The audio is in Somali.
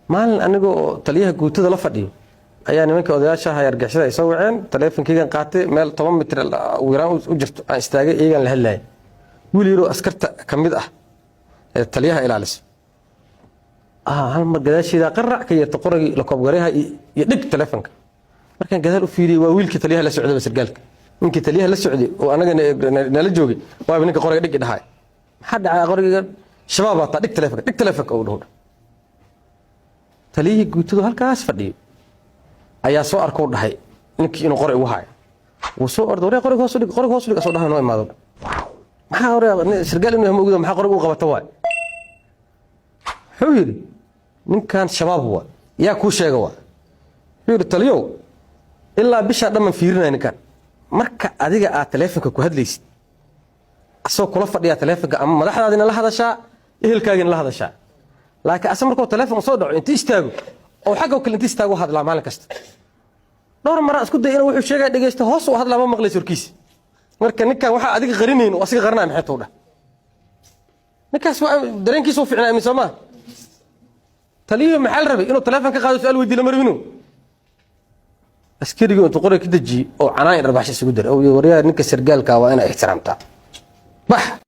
maalin anigoo taliyaha guutada la fadhiyo ayaa nimanka odayaasha hayargashada ay soo waceen taleefankaygan qaatay meel 10 mitir wiiraan u jirto aan istaagay iyagan la hadlayay wiil yaro askarta kamid ah ee taliyaha ilaalis hal mar gadaashiida qarrac ka yeerto qoragii la koobgareeha iyo dhig taleefanka markaan gadaal u fiiriyay waa wiilkii taliyaha la socday sargaalka ninkii taliyaha la socday oo anaga nala joogay waa ninka qoraga dhig dhahay maxaa dhacay qoriga shabaab baa dhig taleefanka oo dhaw taliyihii guutadu halkaas fadhiyo ayaa soo arko dhahay ninkii inuu qori ugu haayo wuu soo orday qoriga hoos u dhig soo dhahay noo imaado maxaa hore sargaal inuu ogdo maxaa qoriga u qabata waay wuxuu yiri ninkan shabaab waa yaa ku sheega waa wuxuu yiri taliyow ilaa bisha dhaman fiirinay ninkan marka adiga aad taleefanka ku hadlaysid asoo kula fadhiya taleefanka ama madaxdaadina la hadashaa ehelkaagina la hadashaa laakiin asoo markuu taleefan soo dhaco intii istaago oo xagga kale intii istaago hadlaa maalin kasta dhowr mar isku day inuu wuxuu sheegay dhageysto hoos u hadlaa ma maqlayso warkiis marka ninkan waxa adiga qarinayn oo asiga qarnaa maxay tuu dhah ninkaas waa dareenkiisu fiicnaa min Soomaa taliyo maxal rabay inuu taleefanka qaado su'aal weydiiyo la marwino askariga intuu qori ka dajiyo oo canaan rabaash isugu diray oo wariyaa ninka sargaalka waa inay ixtiraamtaa bah